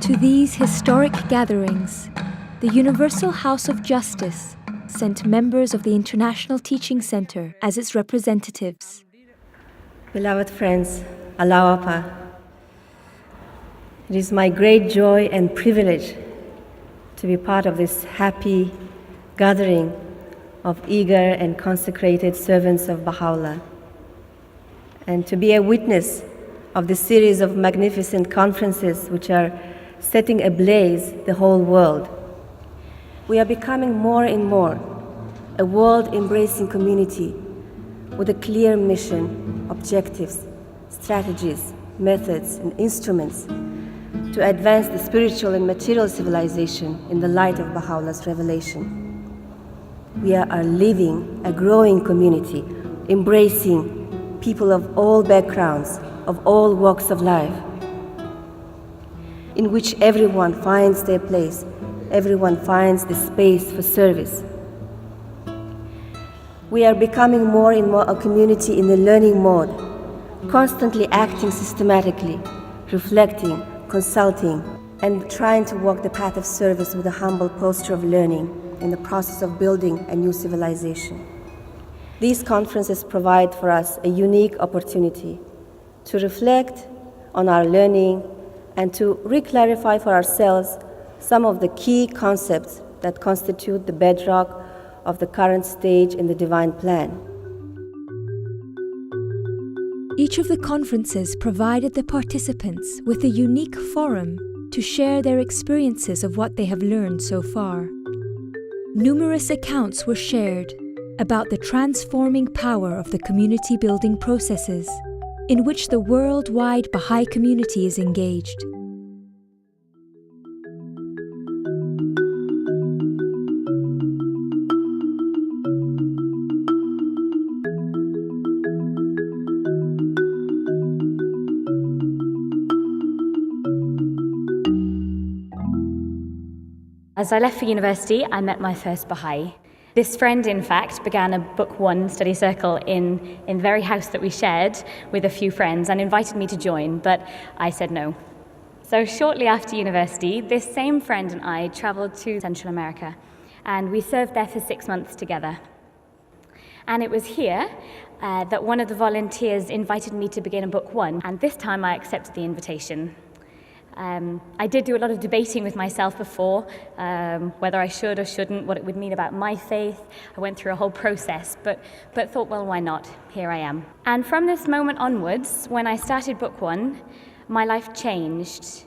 To these historic gatherings, the Universal House of Justice sent members of the International Teaching Center as its representatives. Beloved friends, Alawapa, it is my great joy and privilege to be part of this happy gathering of eager and consecrated servants of Baha'u'llah, and to be a witness of the series of magnificent conferences which are setting ablaze the whole world. We are becoming more and more a world-embracing community with a clear mission, objectives, strategies, methods, and instruments to advance the spiritual and material civilization in the light of Baha'u'llah's revelation. We are living a growing community, embracing people of all backgrounds, of all walks of life, in which everyone finds their place, everyone finds the space for service. We are becoming more and more a community in the learning mode, constantly acting systematically, reflecting, consulting, and trying to walk the path of service with a humble posture of learning in the process of building a new civilization. These conferences provide for us a unique opportunity to reflect on our learning and to re-clarify for ourselves some of the key concepts that constitute the bedrock of the current stage in the divine plan. Each of the conferences provided the participants with a unique forum to share their experiences of what they have learned so far. Numerous accounts were shared about the transforming power of the community-building processes in which the worldwide Bahá'í community is engaged. As I left for university, I met my first Bahá'í. This friend, in fact, began a Book One study circle in the very house that we shared with a few friends and invited me to join, but I said no. So shortly after university, this same friend and I traveled to Central America, and we served there for 6 months together. And it was here that one of the volunteers invited me to begin a Book One, and this time I accepted the invitation. I did do a lot of debating with myself before, whether I should or shouldn't, what it would mean about my faith. I went through a whole process, but thought, well, why not? Here I am. And from this moment onwards, when I started Book One, my life changed.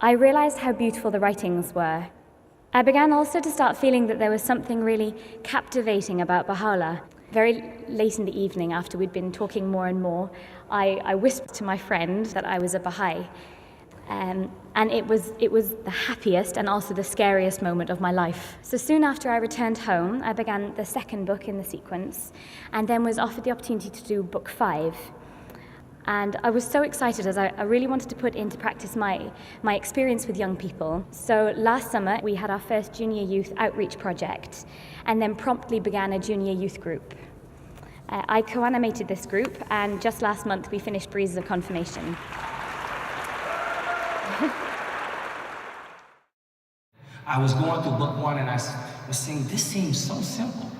I realized how beautiful the writings were. I began also to start feeling that there was something really captivating about Baha'u'llah. Very late in the evening, after we'd been talking more and more, I whispered to my friend that I was a Bahá'í. And it was the happiest and also the scariest moment of my life. So soon after I returned home, I began the second book in the sequence, and then was offered the opportunity to do Book 5. And I was so excited, as I really wanted to put into practice my experience with young people. So last summer, we had our first junior youth outreach project, and then promptly began a junior youth group. I co-animated this group, and just last month we finished Breezes of Confirmation. I was going through Book One and I was saying, this seems so simple.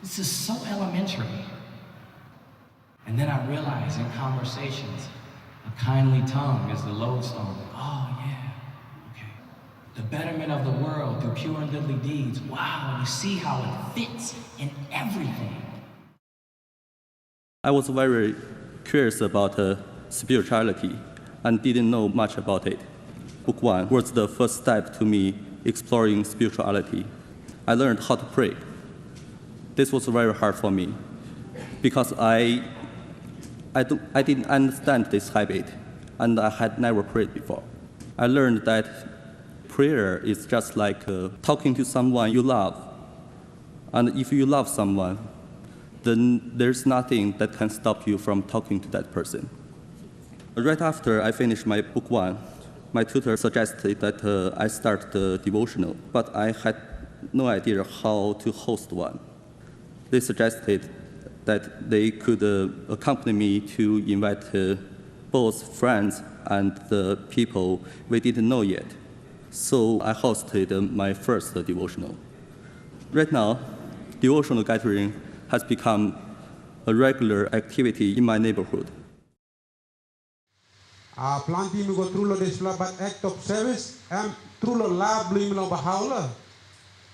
This is so elementary. And then I realized in conversations, a kindly tongue is the lodestone. Oh yeah, okay. The betterment of the world through pure and goodly deeds. Wow, you see how it fits in everything. I was very curious about spirituality and didn't know much about it. Book One was the first step to me exploring spirituality. I learned how to pray. This was very hard for me because I didn't understand this habit, and I had never prayed before. I learned that prayer is just like talking to someone you love. And if you love someone, then there's nothing that can stop you from talking to that person. Right after I finished my Book One, my tutor suggested that I start the devotional, but I had no idea how to host one. They suggested that they could accompany me to invite both friends and the people we didn't know yet. So I hosted my first devotional. Right now, devotional gathering has become a regular activity in my neighborhood. Planti mi go through the but act of service and through the lab blim lo bahaula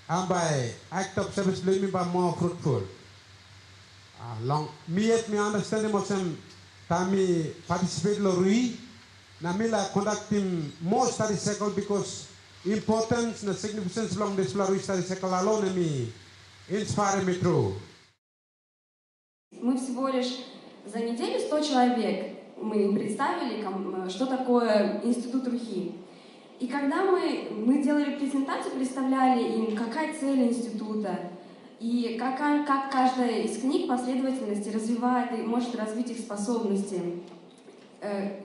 and by act of service blim by more fruitful. Long me at me understand mo sem tami participate lo rui na mila conducting more study cycle because importance na significance long this study cycle alone me inspire me through. Мы всего лишь за неделю 100 человек мы представили, что такое институт Рухи. И когда мы делали презентацию, представляли им, какая цель института, и как каждая из книг последовательности развивает и может развить их способности,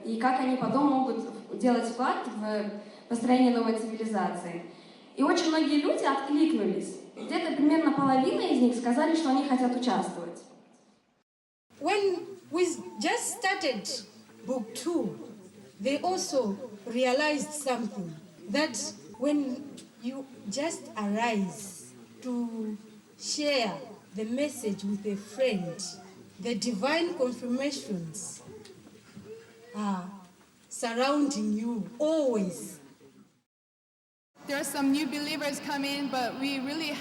и как они потом могут делать вклад в построение новой цивилизации. И очень многие люди откликнулись. Где-то примерно половина из них сказали, что они хотят участвовать. When we just started book 2, they also realized something, that when you just arise to share the message with a friend, the divine confirmations are surrounding you always. There are some new believers come in, but we really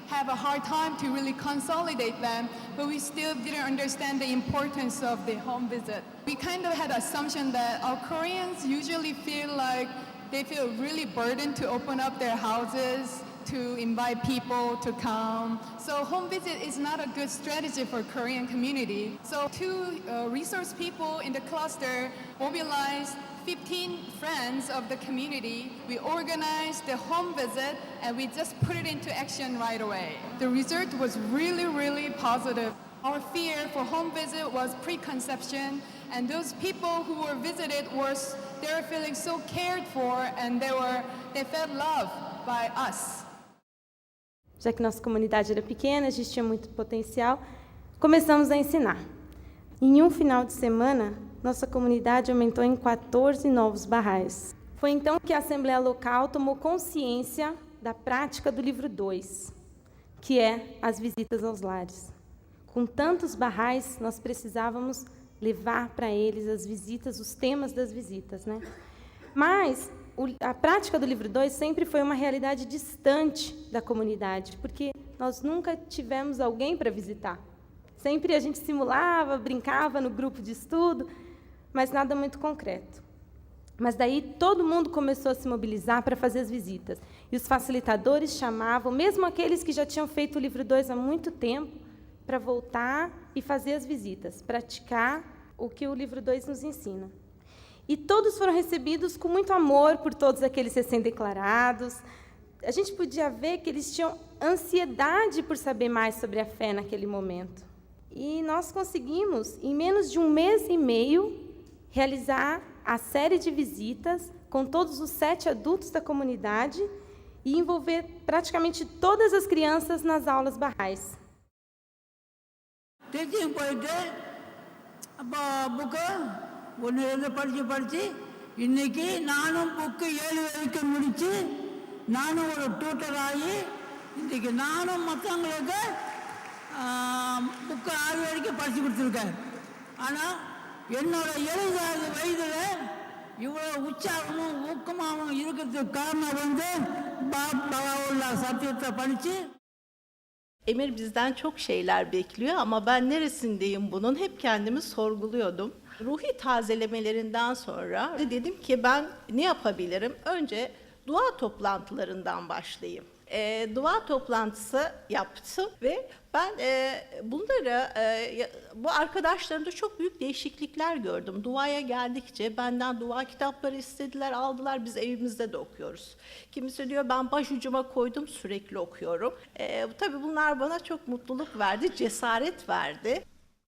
have a hard time to really consolidate them, but we still didn't understand the importance of the home visit. We kind of had assumption that our Koreans usually feel like they feel really burdened to open up their houses, to invite people to come. So home visit is not a good strategy for Korean community. So two resource people in the cluster mobilized 15 friends of the community. We organized the home visit and we just put it into action right away. The result was really, really positive. Our fear for home visit was preconception, and those people who were visited they were feeling so cared for, and they felt loved by us. Já que nossa comunidade era pequena, a gente tinha muito potencial, começamos a ensinar. Em um final de semana, nossa comunidade aumentou em 14 novos Bahá'ís. Foi então que a Assembleia Local tomou consciência da prática do livro 2, que é as visitas aos lares. Com tantos Bahá'ís, nós precisávamos levar para eles as visitas, os temas das visitas, né? Mas a prática do livro 2 sempre foi uma realidade distante da comunidade, porque nós nunca tivemos alguém para visitar. Sempre a gente simulava, brincava no grupo de estudo, mas nada muito concreto. Mas daí todo mundo começou a se mobilizar para fazer as visitas. E os facilitadores chamavam, mesmo aqueles que já tinham feito o livro 2 há muito tempo, para voltar e fazer as visitas, praticar o que o livro 2 nos ensina. E todos foram recebidos com muito amor por todos aqueles recém-declarados. A gente podia ver que eles tinham ansiedade por saber mais sobre a fé naquele momento. E nós conseguimos, em menos de um mês e meio, realizar a série de visitas com todos os 7 adultos da comunidade e envolver praticamente todas as crianças nas aulas Bahá'ís. இன்னைக்கு நானும் book 7 வரைக்கும் முடிச்சு நானும் ஒரு tutor ஆகி இன்னைக்கு நானும் மற்றவங்களுக்கு புக்கு 6 வரைக்கும் படிச்சு கொடுத்துருக்கேன். ஆனால் என்னோட 70வது வயதில் இவ்வளோ உற்சாகமும் ஊக்கமாகவும் இருக்கிறதுக்கு காரணம் வந்து பாபாவுல்லா சத்தியத்தை படித்து. Emir bizden çok şeyler bekliyor ama ben neresindeyim bunun hep kendimi sorguluyordum. Ruhi tazelemelerinden sonra dedim ki ben ne yapabilirim? Önce dua toplantılarından başlayayım. Dua toplantısı yaptım ve ben bu arkadaşlarımda çok büyük değişiklikler gördüm. Duaya geldikçe benden dua kitapları istediler, aldılar. Biz evimizde de okuyoruz. Kimisi diyor ben başucuma koydum, sürekli okuyorum. Tabii bunlar bana çok mutluluk verdi, cesaret verdi.